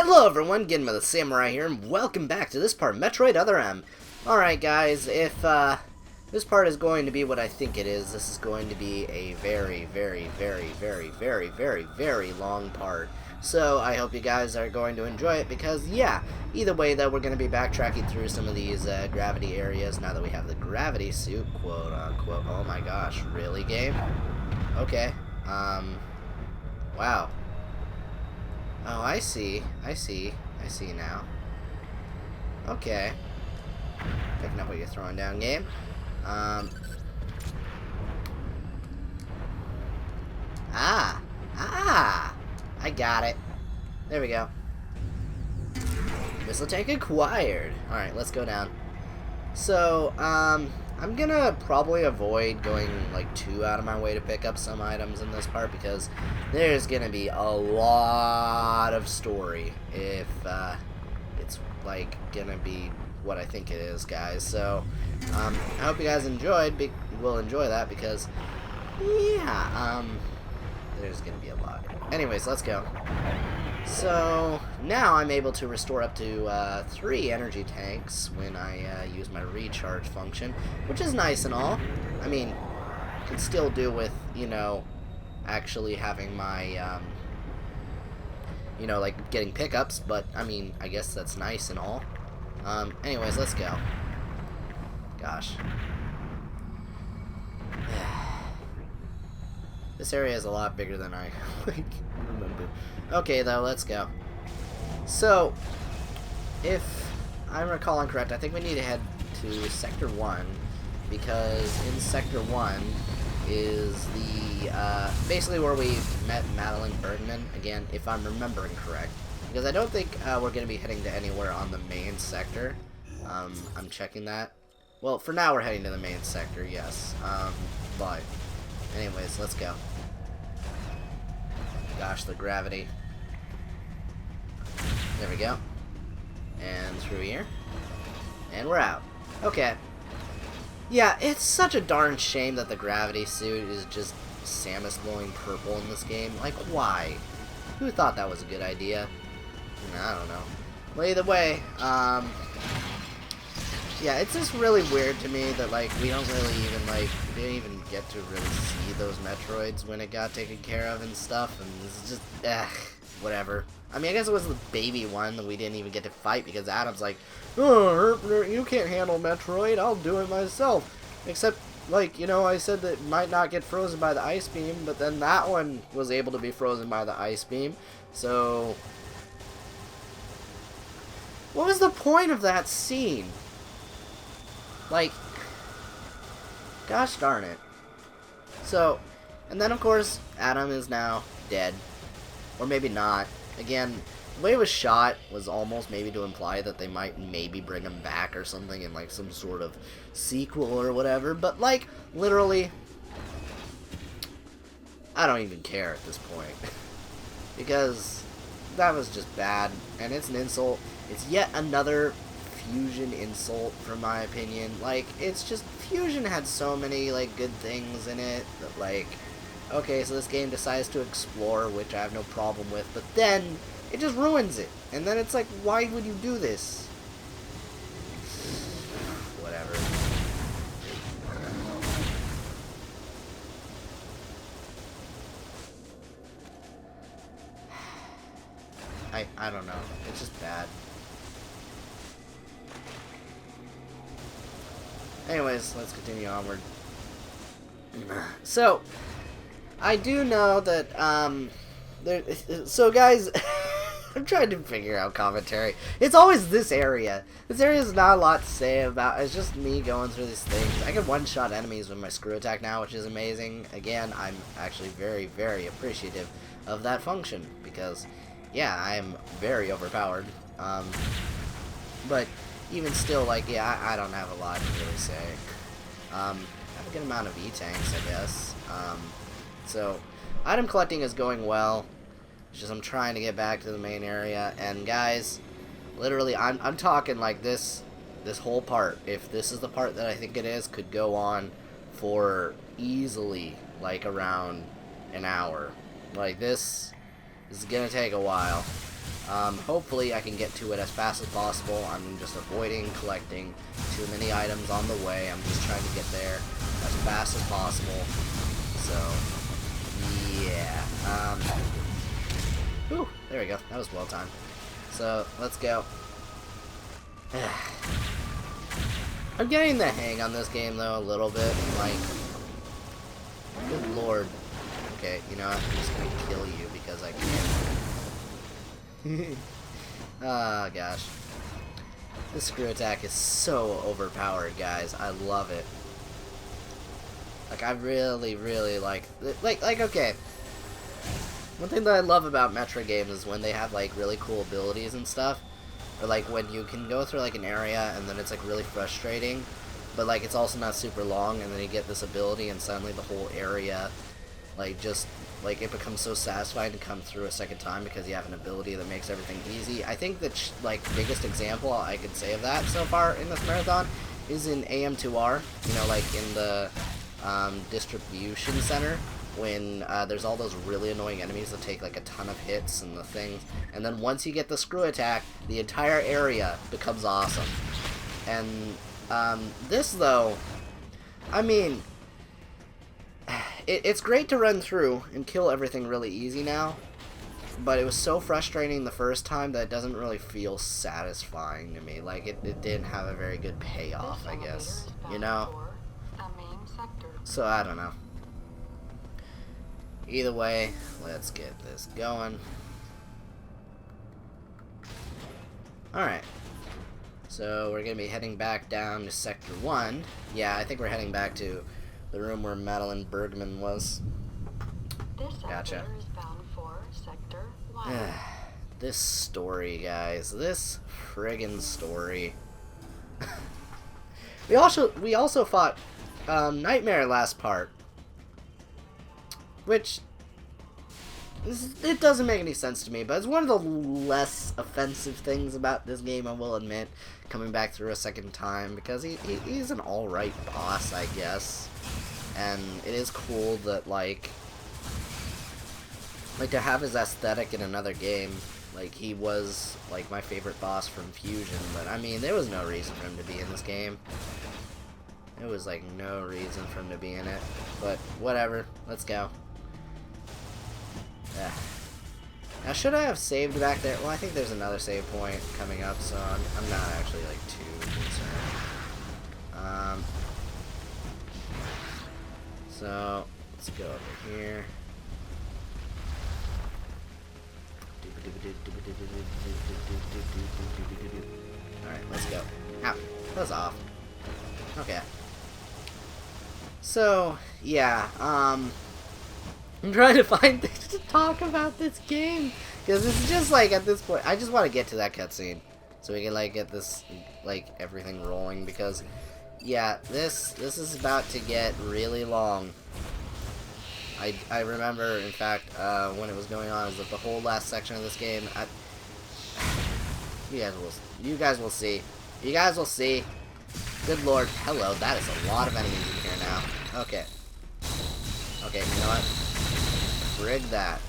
Hello everyone, GenmaTheSamurai here, and welcome back to this part of Metroid Other M. Alright guys, if this part is going to be what I think it is, this is going to be a very long part. So I hope you guys are going to enjoy it because, yeah, either way though, we're going to be backtracking through some of these gravity areas now that we have the gravity suit, quote unquote. Oh my gosh, really, game? Okay, wow. Oh, I see now. Okay. Picking up what you're throwing down, game. I got it. There we go. Missile tank acquired. Alright, let's go down. So, I'm gonna probably avoid going like too out of my way to pick up some items in this part because there's gonna be a lot of story if it's like gonna be what I think it is, guys. So I hope you guys will enjoy that because yeah, there's gonna be a lot. Anyways, let's go. So now I'm able to restore up to 3 energy tanks when I use my recharge function, which is nice and all. I mean, can still do with, you know, actually having my, you know, like getting pickups, but I mean, I guess that's nice and all. Anyways, let's go. Gosh. This area is a lot bigger than I remember. Okay, though, let's go. So, if I'm recalling correct, I think we need to head to Sector 1, because in Sector 1 is the, basically where we met Madeline Bergman, again, if I'm remembering correct. Because I don't think we're going to be heading to anywhere on the main sector. I'm checking that. Well, for now we're heading to the main sector, yes. But, anyways, let's go. Gosh, the gravity. There we go. And through here. And we're out. Okay. Yeah, it's such a darn shame that the gravity suit is just Samus glowing purple in this game. Like, why? Who thought that was a good idea? I don't know. Well, either way, yeah, it's just really weird to me that, like, we don't really even, like, we didn't even get to really see those Metroids when it got taken care of and stuff, and it's just, whatever. I mean, I guess it was the baby one that we didn't even get to fight because Adam's like, oh, you can't handle Metroid, I'll do it myself. Except, like, you know, I said that it might not get frozen by the ice beam, but then that one was able to be frozen by the ice beam, so what was the point of that scene? Like, gosh darn it. So, and then of course, Adam is now dead. Or maybe not. Again, the way it was shot was almost maybe to imply that they might maybe bring him back or something in like some sort of sequel or whatever. But like, literally, I don't even care at this point. Because that was just bad. And it's an insult. It's yet another Fusion insult, from my opinion. Like, it's just, Fusion had so many, like, good things in it that, like, okay, so this game decides to explore, which I have no problem with, but then it just ruins it. And then it's like, why would you do this? Whatever. I don't know. It's just bad. Anyways, let's continue onward. So, I do know that, so guys, I'm trying to figure out commentary. It's always this area. This area is not a lot to say about. It's just me going through these things. I can one-shot enemies with my screw attack now, which is amazing. Again, I'm actually very appreciative of that function, because, yeah, I'm very overpowered. But even still, like, yeah, I don't have a lot to really say. I have a good amount of E-tanks, I guess. So, item collecting is going well. It's just I'm trying to get back to the main area. And guys, literally, I'm talking like this whole part, if this is the part that I think it is, could go on for easily, like, around an hour. Like, this is gonna take a while. Hopefully I can get to it as fast as possible. I'm just avoiding collecting too many items on the way. I'm just trying to get there as fast as possible. So, yeah. Whew, there we go. That was well timed. So, let's go. I'm getting the hang on this game, though, a little bit. Like, good lord. Okay, you know what? I'm just gonna kill you because I can. Oh, gosh. This screw attack is so overpowered, guys. I love it. Like, I really, really like, okay. One thing that I love about Metroid games is when they have, like, really cool abilities and stuff. Or, like, when you can go through, like, an area and then it's, like, really frustrating. But, like, it's also not super long and then you get this ability and suddenly the whole area, like, just, like, it becomes so satisfying to come through a second time because you have an ability that makes everything easy. I think that, like, biggest example I could say of that so far in this marathon is in AM2R. You know, like, in the distribution center, when there's all those really annoying enemies that take like a ton of hits and the things, and then once you get the screw attack, the entire area becomes awesome. And this, though, I mean, it's great to run through and kill everything really easy now, but it was so frustrating the first time that it doesn't really feel satisfying to me. Like, it didn't have a very good payoff, I guess, you know? So, I don't know. Either way, let's get this going. Alright. So, we're going to be heading back down to Sector 1. Yeah, I think we're heading back to the room where Madeline Bergman was. Gotcha. Is bound for Sector 1. This story, guys. This friggin' story. We also fought Nightmare last part. Which, it doesn't make any sense to me, but it's one of the less offensive things about this game, I will admit, coming back through a second time, because he's an alright boss, I guess. And it is cool that, like, to have his aesthetic in another game. Like, he was, like, my favorite boss from Fusion, but, I mean, there was no reason for him to be in this game. There was, like, no reason for him to be in it. But, whatever. Let's go. Yeah. Now, should I have saved back there? Well, I think there's another save point coming up, so I'm not actually, like, too concerned. So, let's go over here. Alright, let's go. Ow. That was off. Okay. So, yeah, I'm trying to find things to talk about this game, because it's just, like, at this point, I just want to get to that cutscene, so we can, like, get this, like, everything rolling, because, yeah, this is about to get really long. I remember, in fact, when it was going on, is that the whole last section of this game, you guys will see. You guys will see. Good lord. Hello, that is a lot of enemies in here now. Okay. Okay, you know what? Frig that.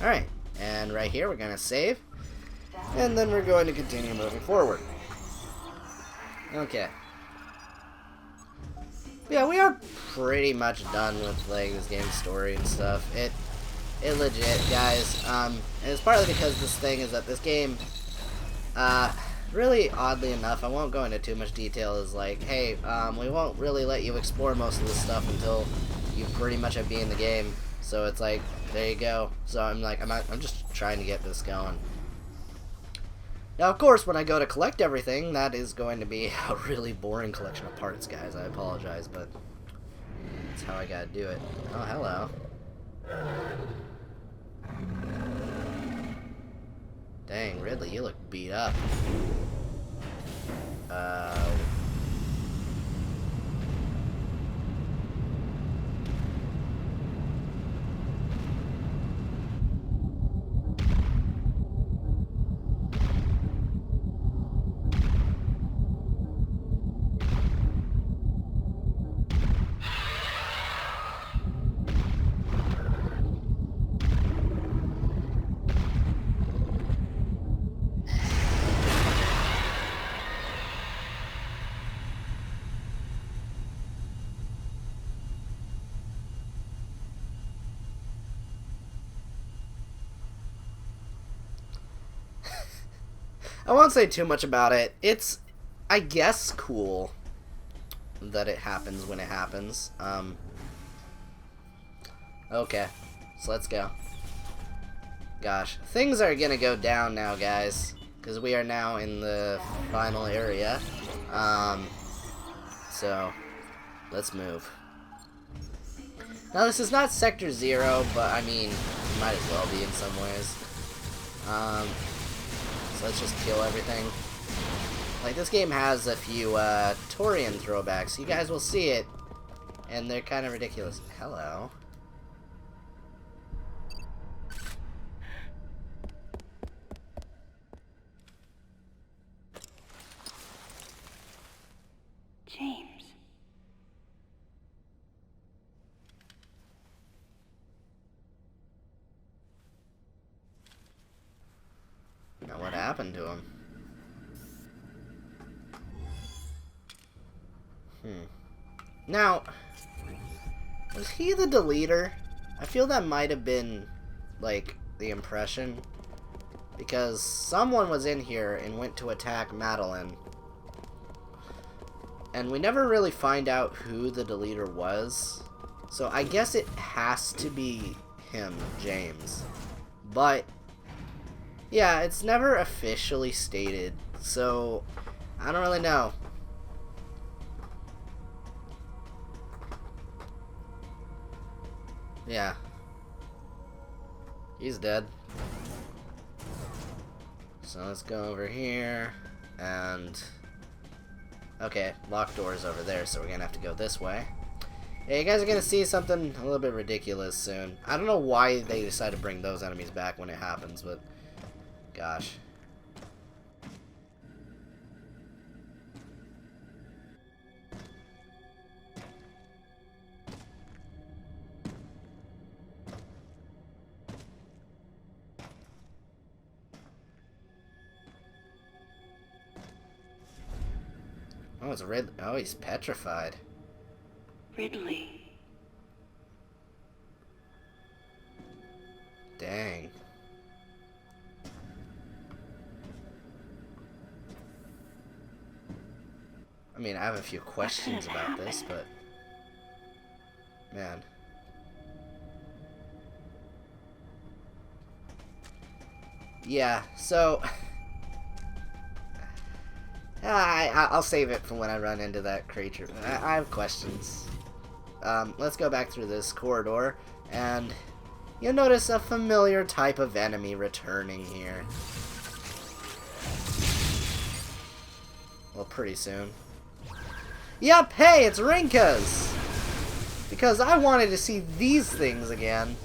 Alright, and right here we're gonna save, and then we're going to continue moving forward. Okay. Yeah, we are pretty much done with, like, this game's story and stuff. It legit, guys. And it's partly because this thing is that this game, really oddly enough, I won't go into too much detail, is like, hey, we won't really let you explore most of this stuff until you pretty much have beaten the game. So it's like, there you go. So I'm like, I'm just trying to get this going. Now, of course, when I go to collect everything, that is going to be a really boring collection of parts, guys. I apologize, but that's how I gotta do it. Oh, hello. Dang, Ridley, you look beat up. won't say too much about it. It's, I guess, cool that it happens when it happens. Okay, so let's go. Gosh, things are gonna go down now, guys, because we are now in the final area. So let's move. Now, this is not Sector 0, but I mean, it might as well be in some ways. So let's just kill everything. Like, this game has a few Torian throwbacks. You guys will see it, and they're kind of ridiculous. Hello. James. Now, what happened to him? Now, was he the deleter? I feel that might have been, like, the impression. Because someone was in here and went to attack Madeline. And we never really find out who the deleter was. So I guess it has to be him, James. But, yeah, it's never officially stated. So, I don't really know. Yeah. He's dead. So let's go over here, and... Okay, locked door's over there, so we're gonna have to go this way. Hey, you guys are gonna see something a little bit ridiculous soon. I don't know why they decided to bring those enemies back when it happens, but... Gosh. Oh, it's red. Oh, he's petrified. Ridley. Dang. I mean, I have a few questions about this, but... Man. Yeah, so... I'll save it for when I run into that creature. I have questions. Let's go back through this corridor, and you'll notice a familiar type of enemy returning here. Well, pretty soon. Yep, hey, it's Rinkas! Because I wanted to see these things again.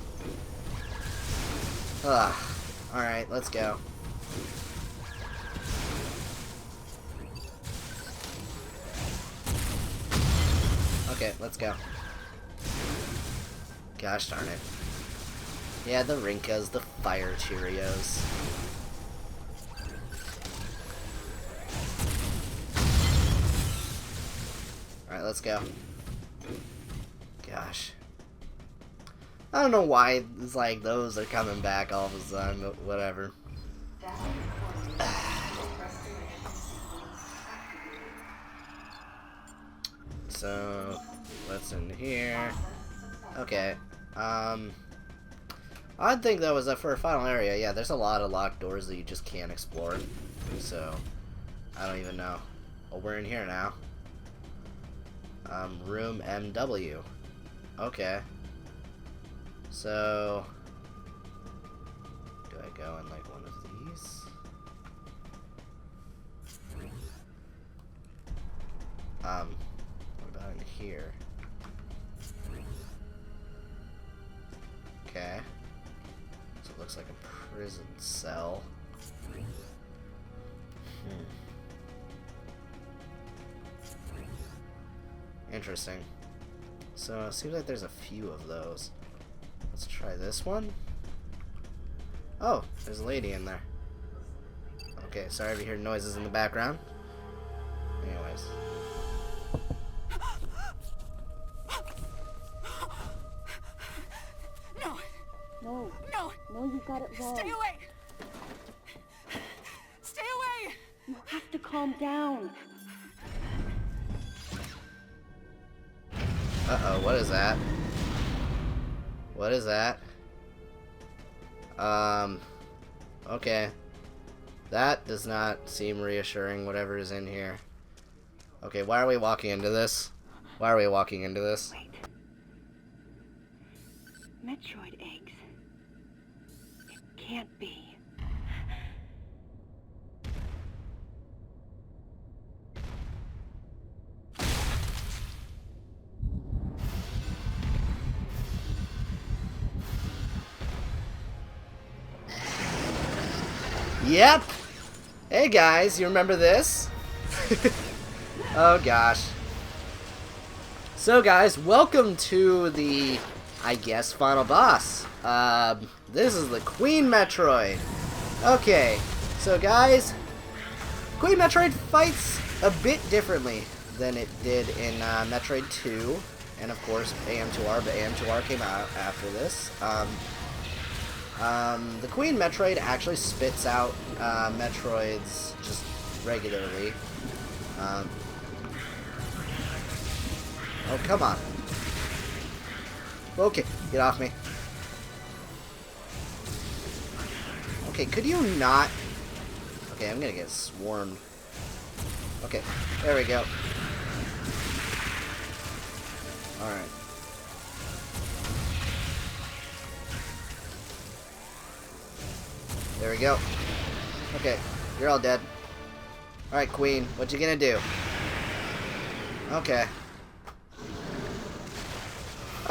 Ugh. Alright, let's go. Okay, let's go. Gosh darn it. Yeah, the Rinkas, the fire Cheerios. Alright, let's go. Gosh. I don't know why it's like those are coming back all of a sudden, but whatever. So, what's in here? Okay. I'd think that was for a final area. Yeah, there's a lot of locked doors that you just can't explore. So, I don't even know. Well, we're in here now. Room MW. Okay. So, do I go in like one of these? What about in here? Okay. So it looks like a prison cell. Interesting. So it seems like there's a few of those. Let's try this one. Oh, there's a lady in there. Okay, sorry if you hear noises in the background. Anyways. No, you got it wrong. Stay away! Stay away! calm down. Uh-oh, what is that? What is that? Okay. That does not seem reassuring, whatever is in here. Okay, why are we walking into this? Why are we walking into this? Wait. Metroid eggs. It can't be. Yep! Hey guys, you remember this? Oh gosh. So guys, welcome to the, I guess, final boss. This is the Queen Metroid. Okay, so guys, Queen Metroid fights a bit differently than it did in Metroid 2, and of course AM2R, but AM2R came out after this. The Queen Metroid actually spits out Metroids just regularly. Oh, come on. Okay, get off me. Okay, could you not... Okay, I'm gonna get swarmed. Okay, there we go. Alright. There we go. Okay, you're all dead. Alright, Queen, what you gonna do? Okay.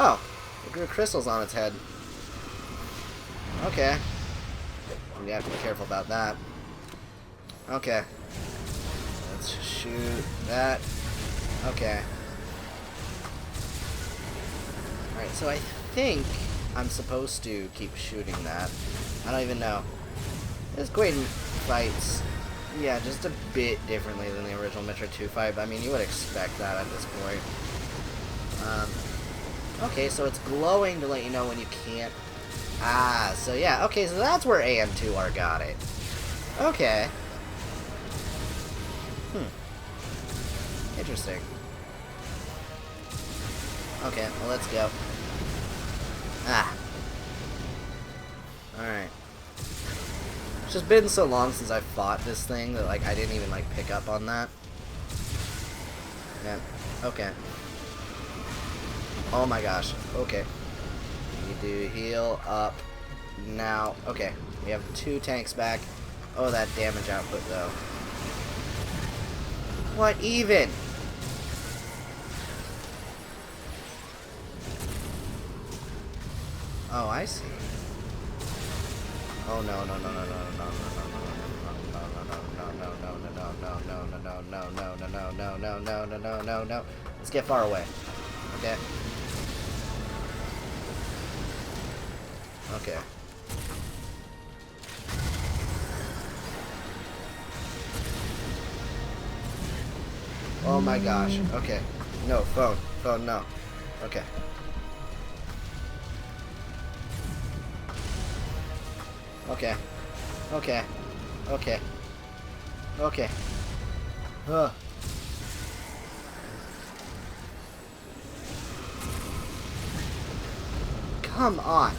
Oh, it grew crystals on its head. Okay. We have to be careful about that. Okay. Let's shoot that. Okay. Alright, so I think I'm supposed to keep shooting that. I don't even know. This Queen fights, yeah, just a bit differently than the original Metroid 2 fight. I mean, you would expect that at this point. Okay, so it's glowing to let you know when you can't. Ah, so yeah, okay, so that's where AM2R got it. Okay. Interesting. Okay, well, let's go. Ah. Alright. It's just been so long since I fought this thing that, like, I didn't even, like, pick up on that. Yeah, okay. Oh my gosh, okay. You do heal up now. Okay, we have 2 tanks back. Oh, that damage output, though. What even? Oh, I see. Oh no no no no no no no. Let's get far away. Okay. Okay. Oh my gosh. Okay. No, phone. Phone, no. Okay. Okay. Okay. Okay. Okay. Ugh. Come on.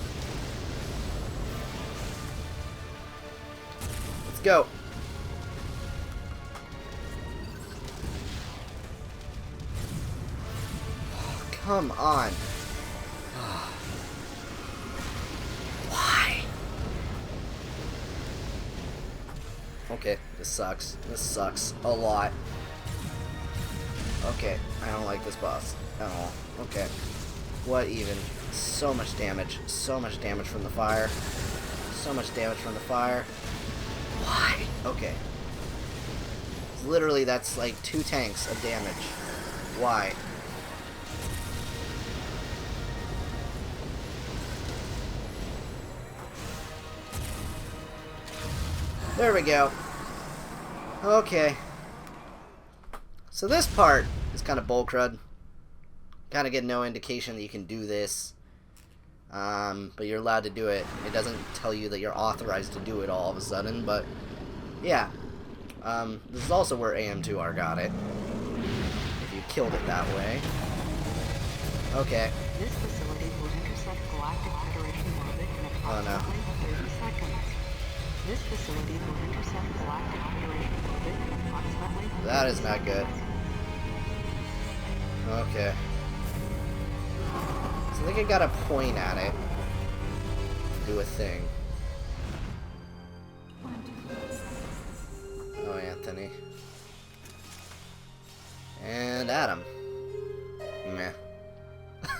Let's go. Oh, come on. Why? Okay, this sucks. This sucks a lot. Okay, I don't like this boss at all. Okay. What even? So much damage. So much damage from the fire. So much damage from the fire. Why? Okay. Literally, that's like 2 tanks of damage. Why? There we go. Okay. So this part is kind of bullcrud. Kind of get no indication that you can do this. But you're allowed to do it. It doesn't tell you that you're authorized to do it all of a sudden, but yeah. This is also where AM2R got it. If you killed it that way. Okay. This facility will intersect Galactic Federation orbit in approximately 30 seconds. This facility will intersect Galactic Federation orbit in approximately 30 That is not good. seconds. Okay. So I think I gotta point at it. Do a thing. Oh, Anthony. And Adam. Meh. 10,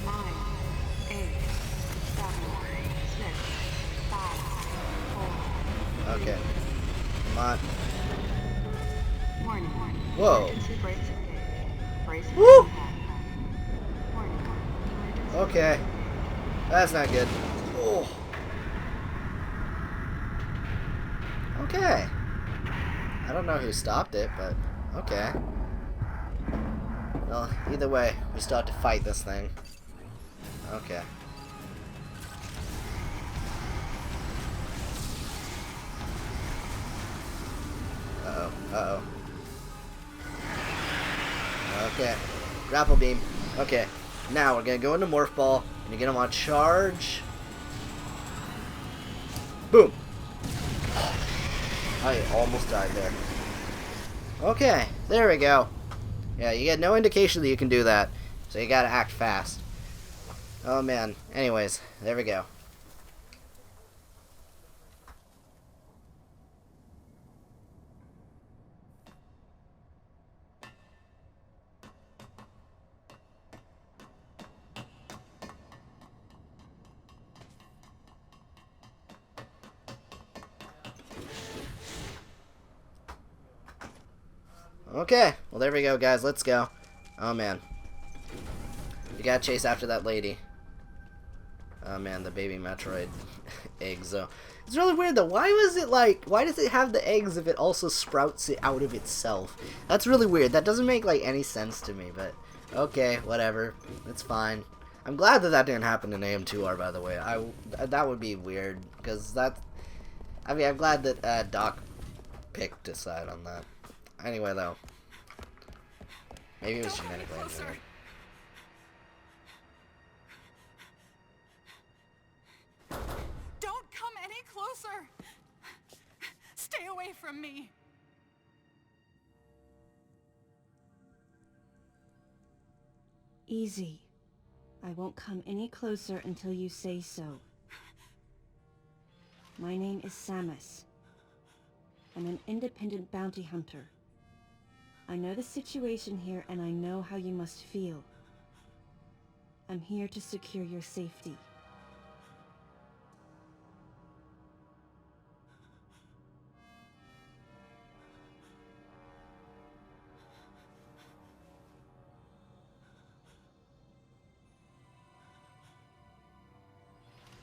9, 8, 7, 6, 5, 4. Okay. Come on. Warning. Whoa. Emergency brakes engaged. Brace Woo! impact. Warning. Emergency Okay. That's not good. Oh. Okay. I don't know who stopped it, but okay. Well, either way, we still have to fight this thing. Okay. Uh-oh. Uh-oh. Okay. Grapple beam. Okay. Now we're gonna go into Morph Ball, and you're gonna want to charge. Boom! I almost died there. Okay, there we go. Yeah, you get no indication that you can do that, so you gotta act fast. Oh man. Anyways, there we go. Okay, well there we go, guys. Let's go. Oh man, you gotta chase after that lady. Oh man, the baby Metroid eggs. Though it's really weird though. Why was it like? Why does it have the eggs if it also sprouts it out of itself? That's really weird. That doesn't make like any sense to me. But okay, whatever. It's fine. I'm glad that that didn't happen in AM2R. By the way, that would be weird because that. I mean, I'm glad that Doc picked a side on that. Anyway, though, maybe it was genetically engineered. Don't come any closer! Stay away from me! Easy. I won't come any closer until you say so. My name is Samus. I'm an independent bounty hunter. I know the situation here and I know how you must feel. I'm here to secure your safety.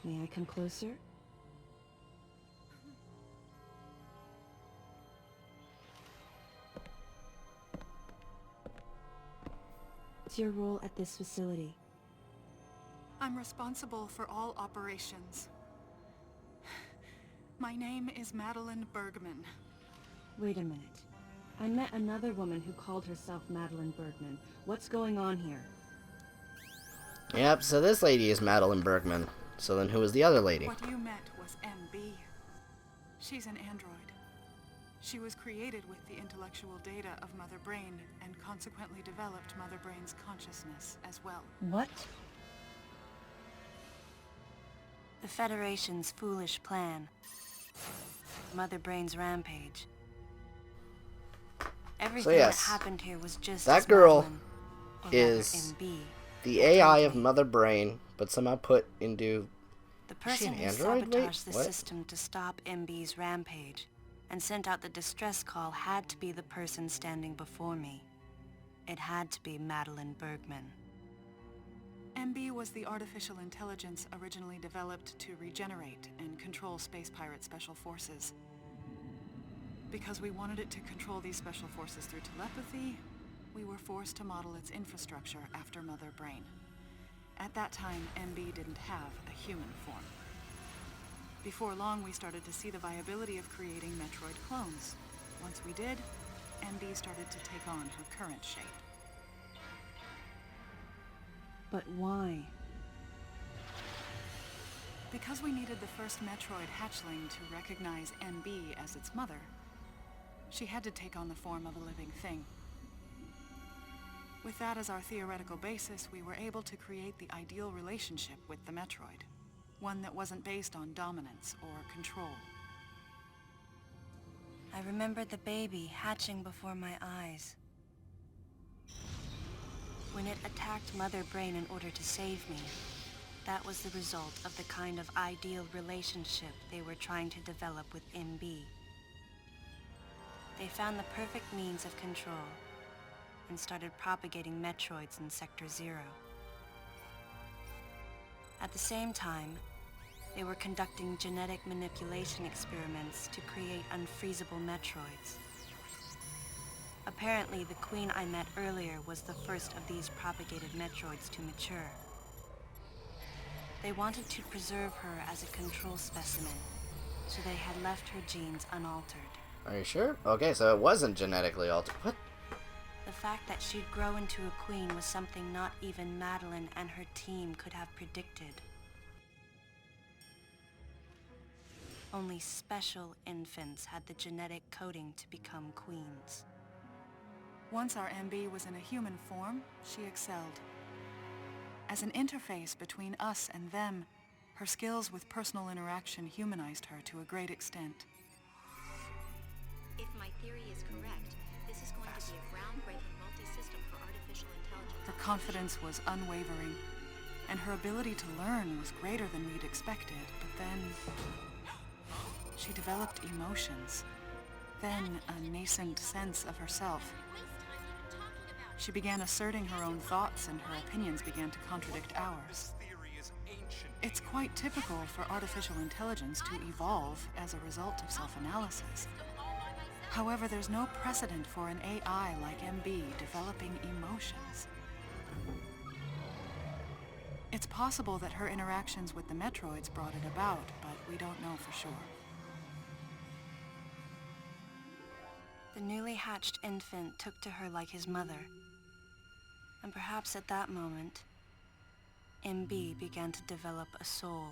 May I come closer? What's your role at this facility? I'm responsible for all operations. My name is Madeline Bergman. Wait a minute. I met another woman who called herself Madeline Bergman. What's going on here? Yep. So this lady is Madeline Bergman. So then, who is the other lady? What you met was MB. She's an android. She was created with the intellectual data of Mother Brain and consequently developed Mother Brain's consciousness as well. What? The Federation's foolish plan. Mother Brain's rampage. Everything yes, that happened here was just that as girl Madeline, or is rather MB, the AI of Mother Brain, but somehow put into... the Is she person an who android? Wait, sabotaged the what? system to stop MB's rampage and sent out the distress call had to be the person standing before me. It had to be Madeline Bergman. MB was the artificial intelligence originally developed to regenerate and control space pirate special forces. Because we wanted it to control these special forces through telepathy, we were forced to model its infrastructure after Mother Brain. At that time, MB didn't have a human form. Before long, we started to see the viability of creating Metroid clones. Once we did, MB started to take on her current shape. But why? Because we needed the first Metroid hatchling to recognize MB as its mother, she had to take on the form of a living thing. With that as our theoretical basis, we were able to create the ideal relationship with the Metroid. One that wasn't based on dominance or control. I remembered the baby hatching before my eyes. When it attacked Mother Brain in order to save me, that was the result of the kind of ideal relationship they were trying to develop with MB. They found the perfect means of control and started propagating Metroids in Sector 0. At the same time, they were conducting genetic manipulation experiments to create unfreezable Metroids. Apparently, the queen I met earlier was the first of these propagated Metroids to mature. They wanted to preserve her as a control specimen, so they had left her genes unaltered. Are you sure? Okay, so it wasn't genetically altered. What? The fact that she'd grow into a queen was something not even Madeline and her team could have predicted. Only special infants had the genetic coding to become queens. Once our MB was in a human form, she excelled. As an interface between us and them, her skills with personal interaction humanized her to a great extent. If my theory is correct, this is going to be a groundbreaking multi-system for artificial intelligence. Her confidence was unwavering, and her ability to learn was greater than we'd expected, but then she developed emotions, then a nascent sense of herself. She began asserting her own thoughts, and her opinions began to contradict ours. It's quite typical for artificial intelligence to evolve as a result of self-analysis. However, there's no precedent for an AI like MB developing emotions. It's possible that her interactions with the Metroids brought it about, but we don't know for sure. The newly hatched infant took to her like his mother. And perhaps at that moment, MB began to develop a soul.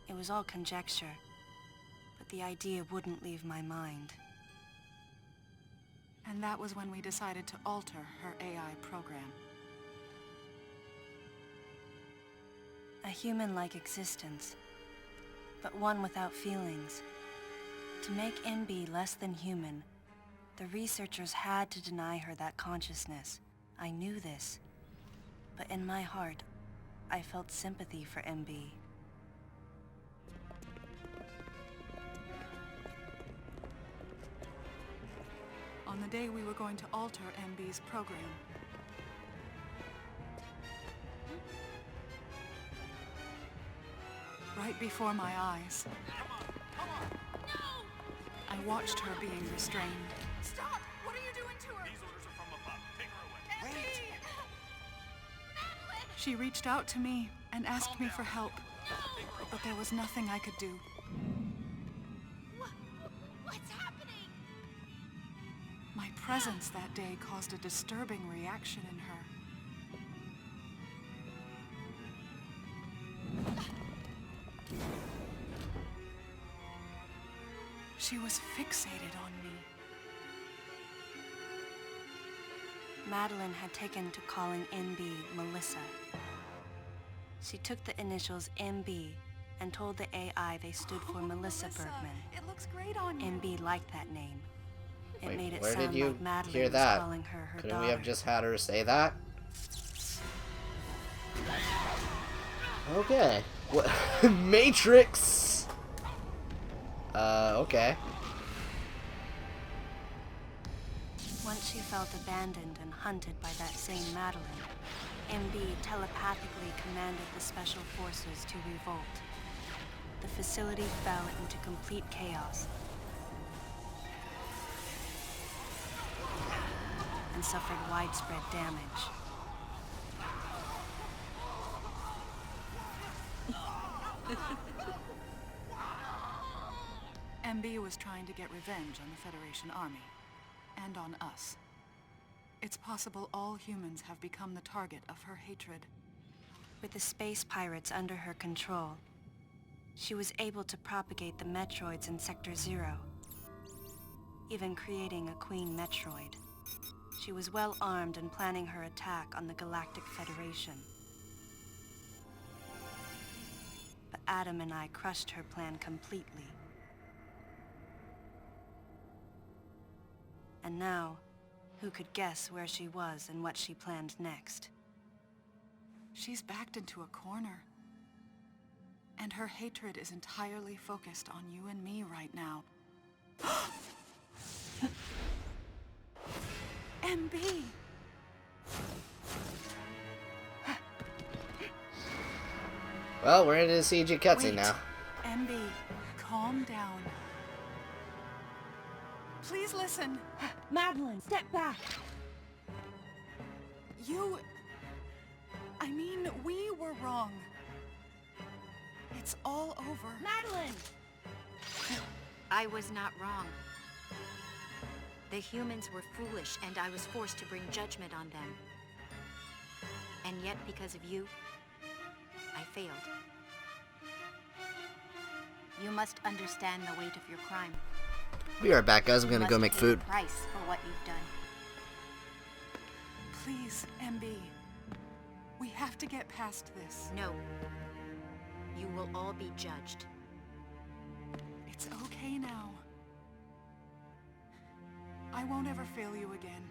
It was all conjecture, but the idea wouldn't leave my mind. And that was when we decided to alter her AI program. A human-like existence, but one without feelings. To make MB less than human, the researchers had to deny her that consciousness. I knew this, but in my heart, I felt sympathy for MB. On the day we were going to alter MB's program, right before my eyes, I watched her being restrained. Stop! What are you doing to her? These orders are from above. Take her away. Wait! She reached out to me and asked me for help, but there was nothing I could do. What's happening? My presence that day caused a disturbing reaction in her. She was fixated on me. Madeline had taken to calling MB Melissa. She took the initials MB and told the AI they stood for Melissa Bergman. It looks great on you. MB liked that name. It Wait, made it where sound did you like Madeline hear was that? calling her her Couldn't daughter. we have just had her say that? Okay. What? Matrix! Okay. Once she felt abandoned and hunted by that same Madeline, MB telepathically commanded the special forces to revolt. The facility fell into complete chaos and suffered widespread damage. MB was trying to get revenge on the Federation Army. And on us. It's possible all humans have become the target of her hatred. With the space pirates under her control, she was able to propagate the Metroids in Sector 0, even creating a Queen Metroid. She was well armed and planning her attack on the Galactic Federation. But Adam and I crushed her plan completely. And now, who could guess where she was and what she planned next? She's backed into a corner. And her hatred is entirely focused on you and me right now. MB! Well, we're into the CG cutscene Wait, now. MB, calm down. Please listen. Madeline, step back! I mean, we were wrong. It's all over. Madeline! I was not wrong. The humans were foolish, and I was forced to bring judgment on them. And yet, because of you, I failed. You must understand the weight of your crime. Be right back, guys. I'm You gonna go must make pay food. the price for what you've done. Please, MB. We have to get past this. No. You will all be judged. It's okay now. I won't ever fail you again.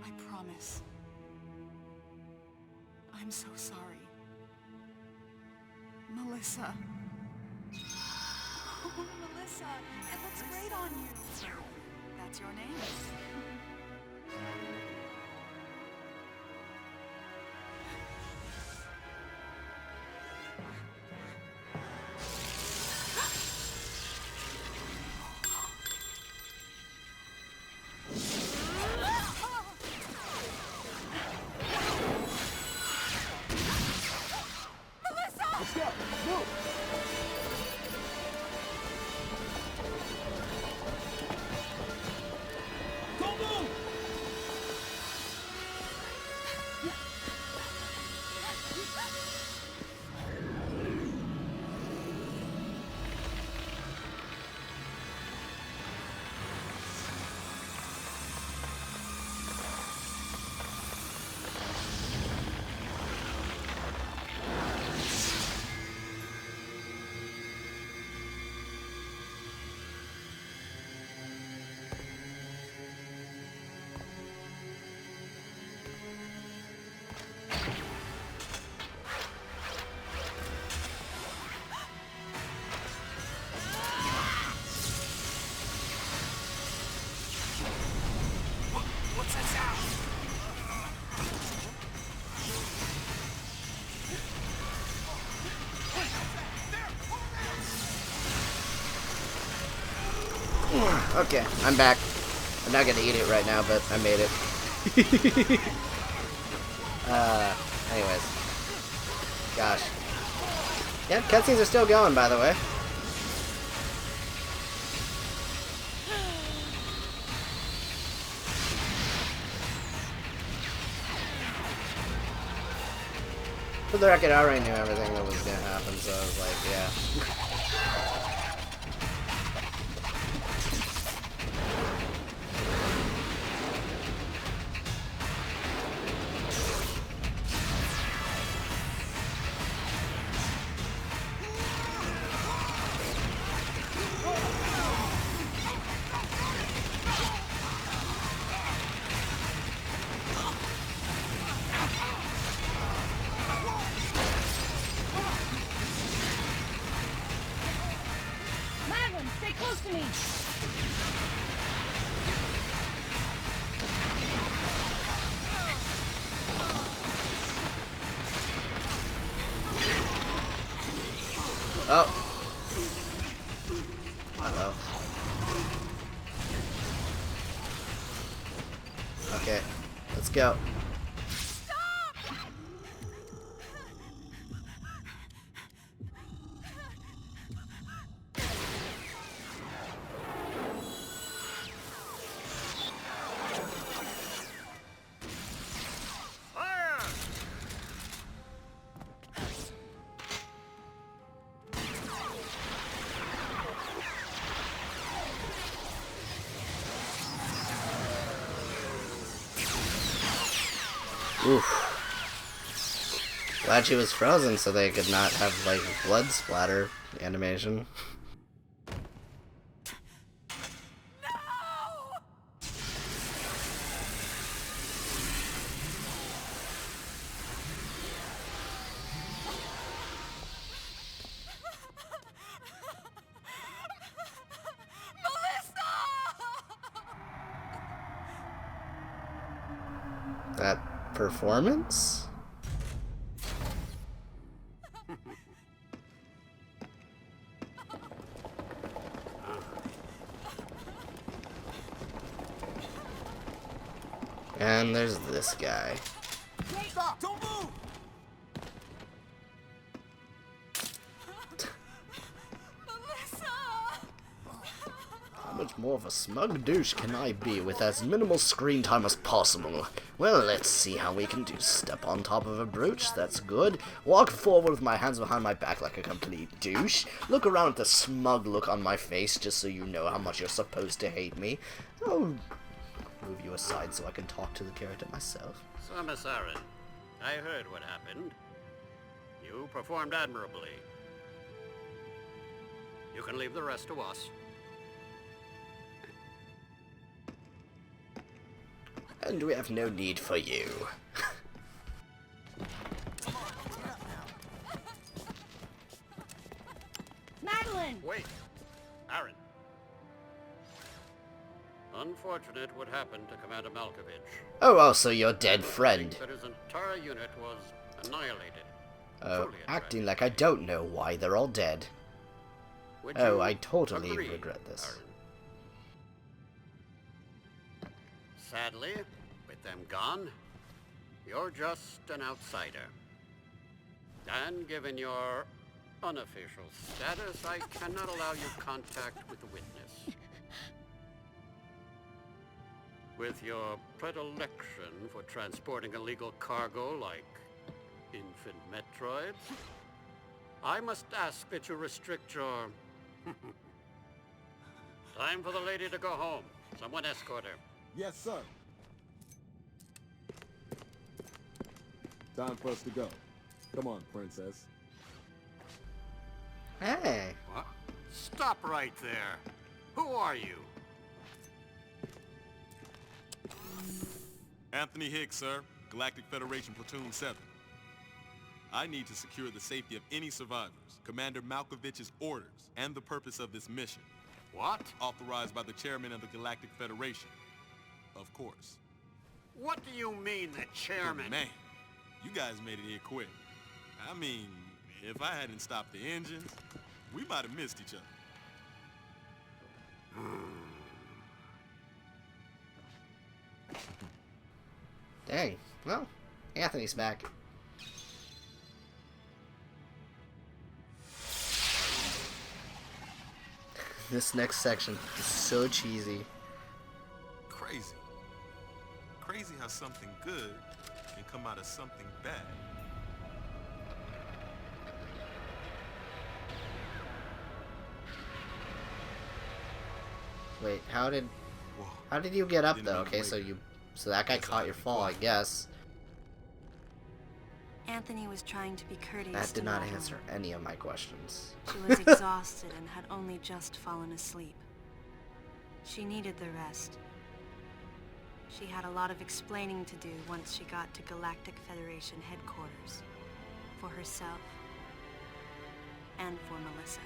I promise. I'm so sorry. Melissa. Oh, Melissa, it looks great on you. So, that's your name? Okay, I'm back. I'm not gonna eat it right now, but I made it. Anyways. Gosh. Yeah, cutscenes are still going, by the way. For the record, I already knew everything that was gonna happen, so I was like, yeah. Madeline, stay close to me! Oh. Uh-oh. Okay, let's go. Oof. Glad she was frozen so they could not have, like, blood splatter animation. That performance? And there's this guy. Stop! Don't move! How much more of a smug douche can I be with as minimal screen time as possible? Well, let's see how we can do. Step on top of a brooch, that's good. Walk forward with my hands behind my back like a complete douche. Look around at the smug look on my face just so you know how much you're supposed to hate me. I'll move you aside so I can talk to the character myself. Samurai, I heard what happened. You performed admirably. You can leave the rest to us. And we have no need for you. Madeline! Wait, Aaron. Unfortunate what happened to Commander Malkovich. Oh, so your dead friend. That his entire unit was annihilated. Oh, Truly a acting tragedy. like I don't know why they're all dead. Would Oh, you I totally agree, regret this. Aaron? Sadly, with them gone, you're just an outsider. And given your unofficial status, I cannot allow you contact with the witness. With your predilection for transporting illegal cargo like infant Metroids, I must ask that you restrict your... Time for the lady to go home. Someone escort her. Yes, sir. Time for us to go. Come on, princess. Hey. What? Stop right there. Who are you? Anthony Hicks, sir. Galactic Federation Platoon 7. I need to secure the safety of any survivors, Commander Malkovich's orders, and the purpose of this mission. What? Authorized by the chairman of the Galactic Federation. Of course. What do you mean, the chairman? Man, you guys made it here quick. I mean, if I hadn't stopped the engines, we might have missed each other. Dang. Well, Anthony's back. This next section is so cheesy. Crazy. Crazy how something good can come out of something bad. Wait, how did you get up though? Okay, so that guy caught your fall, I guess. Anthony was trying to be courteous. That did to not Madeline. answer any of my questions. She was exhausted and had only just fallen asleep. She needed the rest. She had a lot of explaining to do once she got to Galactic Federation headquarters. For herself. And for Melissa.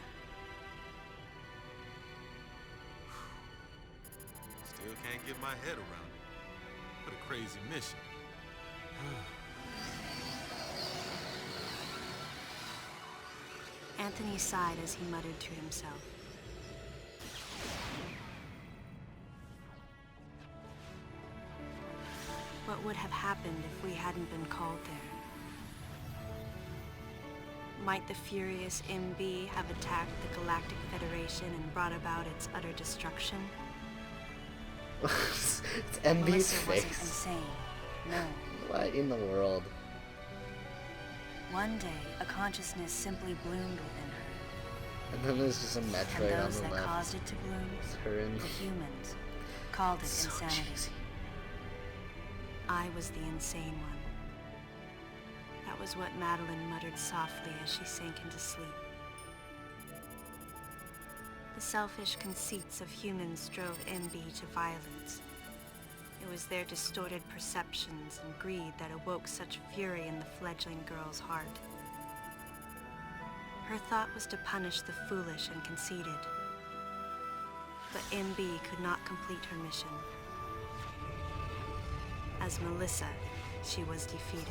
Still can't get my head around it. What a crazy mission. Anthony sighed as he muttered to himself. What would have happened if we hadn't been called there? Might the furious MB have attacked the Galactic Federation and brought about its utter destruction? It's MB's Melissa wasn't face. insane. No. What in the world? One day, a consciousness simply bloomed within her. And then there's just a And Metroid on those the that left. caused it to bloom, It's her and the humans, called it so insanity. cheesy. I was the insane one. was what Madeline muttered softly as she sank into sleep. The selfish conceits of humans drove MB to violence. It was their distorted perceptions and greed that awoke such fury in the fledgling girl's heart. Her thought was to punish the foolish and conceited. But MB could not complete her mission. As Melissa, she was defeated.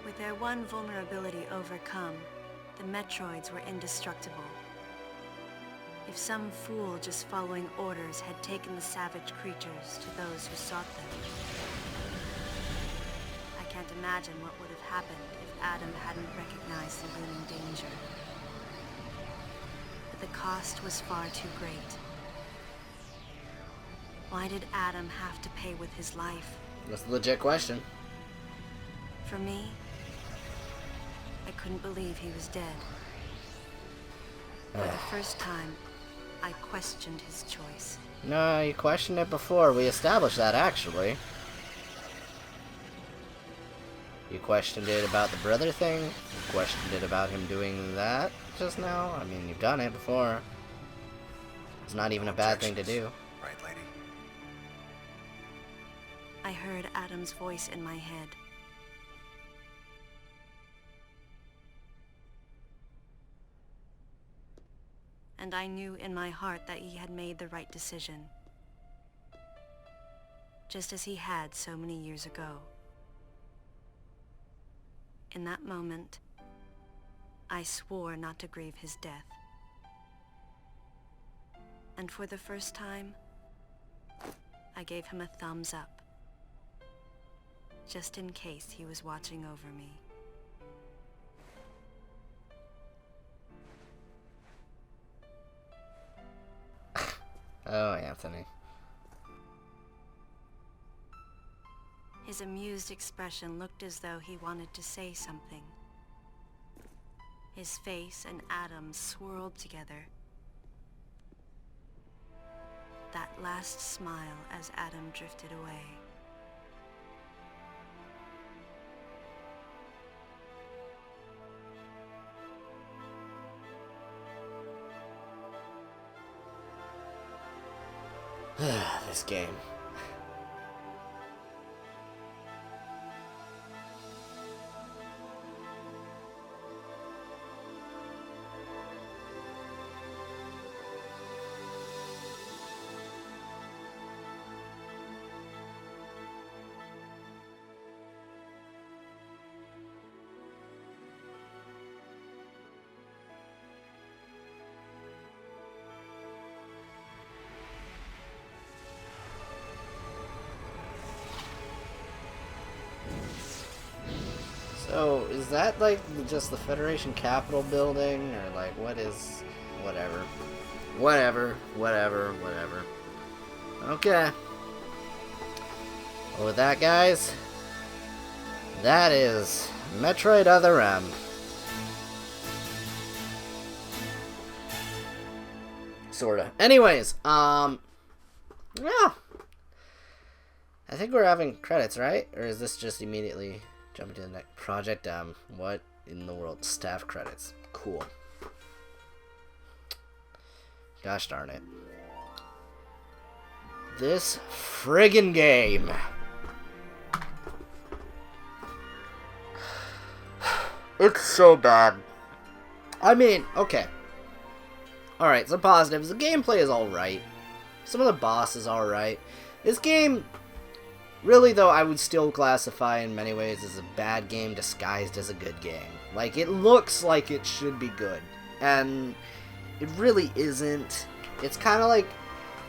With their one vulnerability overcome, the Metroids were indestructible. If some fool just following orders had taken the savage creatures to those who sought them, I can't imagine what would have happened if Adam hadn't recognized the looming danger. But the cost was far too great. Why did Adam have to pay with his life? That's a legit question. For me, I couldn't believe he was dead. For the first time, I questioned his choice. No, you questioned it before. We established that, actually. You questioned it about the brother thing. You questioned it about him doing that just now. I mean, you've done it before. It's not even a bad thing to do. Right, lady? I heard Adam's voice in my head. And I knew in my heart that he had made the right decision. Just as he had so many years ago. In that moment, I swore not to grieve his death. And for the first time, I gave him a thumbs up. Just in case he was watching over me. Oh, Anthony. His amused expression looked as though he wanted to say something. His face and Adam's swirled together. That last smile as Adam drifted away. This game. So, is that like just the Federation Capitol building, or like what is... whatever. Whatever. Okay. Well, with that, guys, that is Metroid Other M. Sorta. Anyways, yeah. I think we're having credits, right? Or is this just immediately jumping to the next project? What in the world? Staff credits. Cool. Gosh darn it. This friggin' game. It's so bad. I mean, okay. Alright, some positives. The gameplay is alright. Some of the boss is alright. This game, really though, I would still classify in many ways as a bad game disguised as a good game. Like, it looks like it should be good. And it really isn't. It's kind of like,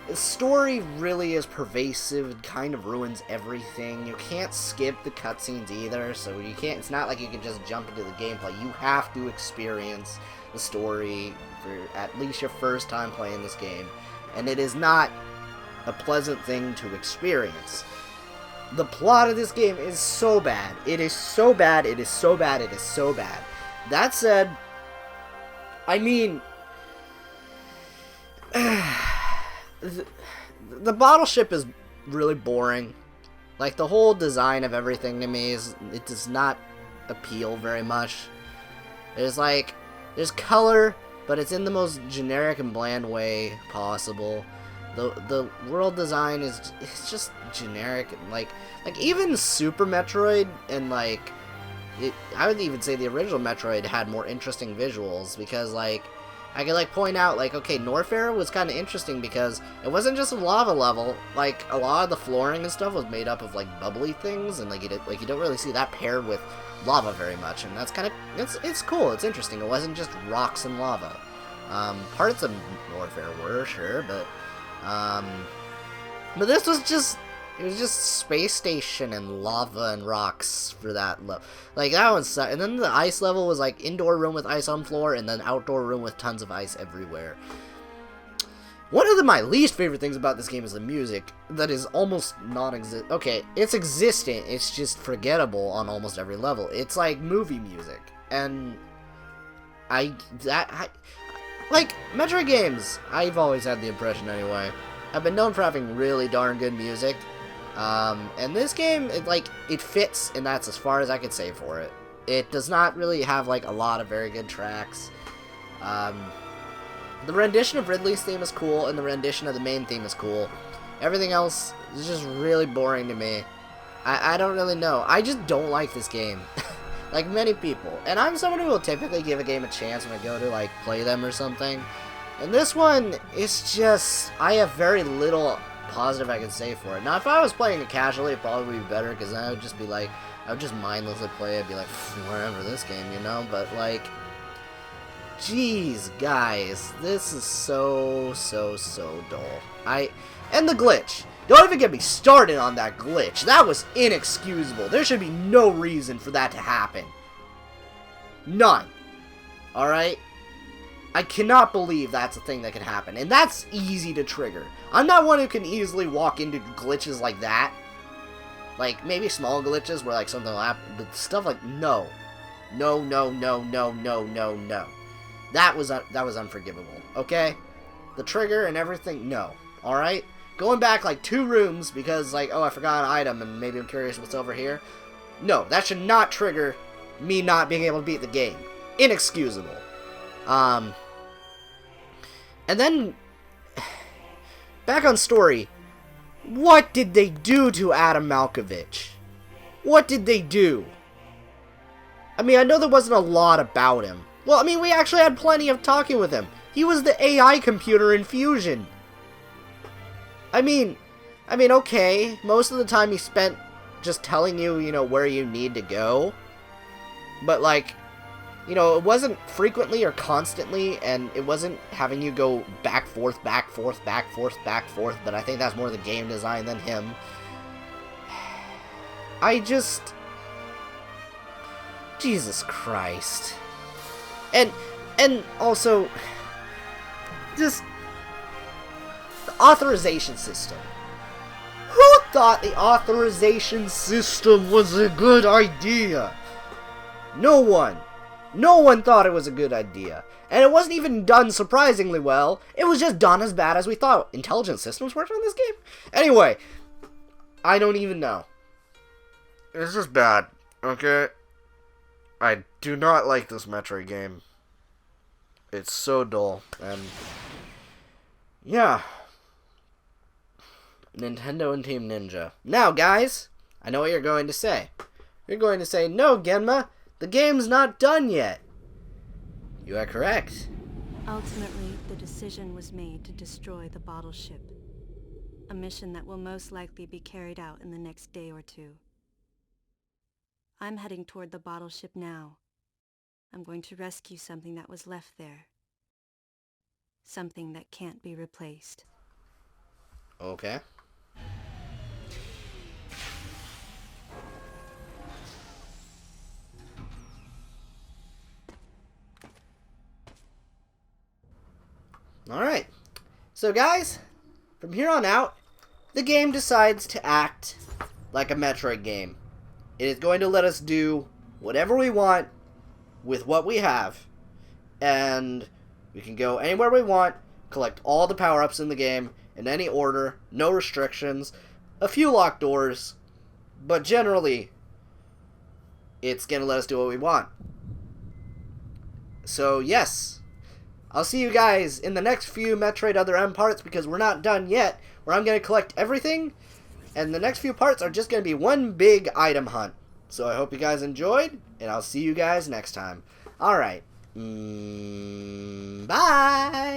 the story really is pervasive and kind of ruins everything. You can't skip the cutscenes either, so you can't, it's not like you can just jump into the gameplay. You have to experience the story for at least your first time playing this game. And it is not a pleasant thing to experience. The plot of this game is so bad. It is so bad, it is so bad, it is so bad. That said, I mean, the bottle ship is really boring. Like, the whole design of everything to me it does not appeal very much. There's color, but it's in the most generic and bland way possible. The world design it's just generic. Like even Super Metroid and like, I would even say the original Metroid had more interesting visuals, because like, I could like point out like, okay, Norfair was kind of interesting because it wasn't just a lava level. Like, a lot of the flooring and stuff was made up of like bubbly things, and like you don't really see that paired with lava very much, and that's kind of it's cool. It's interesting. It wasn't just rocks and lava. Parts of Norfair were, sure, but this was just, it was just space station and lava and rocks for that level. Like, that one sucked. And then the ice level was like indoor room with ice on floor, and then outdoor room with tons of ice everywhere. One of my least favorite things about this game is the music, that is almost non-existent. Okay, it's existent, it's just forgettable on almost every level. It's like movie music, and like, Metroid games, I've always had the impression anyway, have been known for having really darn good music. And this game, it fits, and that's as far as I could say for it. It does not really have, like, a lot of very good tracks. The rendition of Ridley's theme is cool, and the rendition of the main theme is cool. Everything else is just really boring to me. I don't really know. I just don't like this game. Like many people. And I'm someone who will typically give a game a chance when I go to, like, play them or something. And this one, it's just, I have very little positive I can say for it. Now, if I was playing it casually, it'd probably be better, because then I would just be like, I would just mindlessly play it, be like, wherever this game, you know? But, like, jeez, guys, this is so dull. And the glitch. Don't even get me started on that glitch. That was inexcusable. There should be no reason for that to happen. None. Alright? I cannot believe that's a thing that can happen. And that's easy to trigger. I'm not one who can easily walk into glitches like that. Like, maybe small glitches where, like, something will happen. But stuff like, no. No. That was unforgivable. Okay? The trigger and everything, no. Alright? Going back, like, 2 rooms because, like, oh, I forgot an item and maybe I'm curious what's over here. No, that should not trigger me not being able to beat the game. Inexcusable. And then, back on story, what did they do to Adam Malkovich? What did they do? I mean, I know there wasn't a lot about him. Well, I mean, we actually had plenty of talking with him. He was the AI computer in Fusion. I mean, okay, most of the time he spent just telling you, you know, where you need to go. But, like, you know, it wasn't frequently or constantly, and it wasn't having you go back, forth, but I think that's more the game design than him. Jesus Christ. And also, just the authorization system. Who thought the authorization system was a good idea? No one. No one thought it was a good idea. And it wasn't even done surprisingly well. It was just done as bad as we thought. Intelligent Systems worked on this game? Anyway, I don't even know. It's just bad, okay? I do not like this Metroid game. It's so dull, and yeah. Nintendo and Team Ninja. Now, guys, I know what you're going to say. You're going to say, no, Genma, the game's not done yet. You are correct. Ultimately, the decision was made to destroy the bottle ship. A mission that will most likely be carried out in the next day or 2. I'm heading toward the bottle ship now. I'm going to rescue something that was left there. Something that can't be replaced. Okay. Alright. So, guys, from here on out, the game decides to act like a Metroid game. It is going to let us do whatever we want with what we have. And we can go anywhere we want, collect all the power-ups in the game, in any order, no restrictions. a few locked doors, but generally, it's going to let us do what we want. So, yes, I'll see you guys in the next few Metroid Other M parts, because we're not done yet, where I'm going to collect everything, and the next few parts are just going to be one big item hunt. So I hope you guys enjoyed, and I'll see you guys next time. Alright. Bye!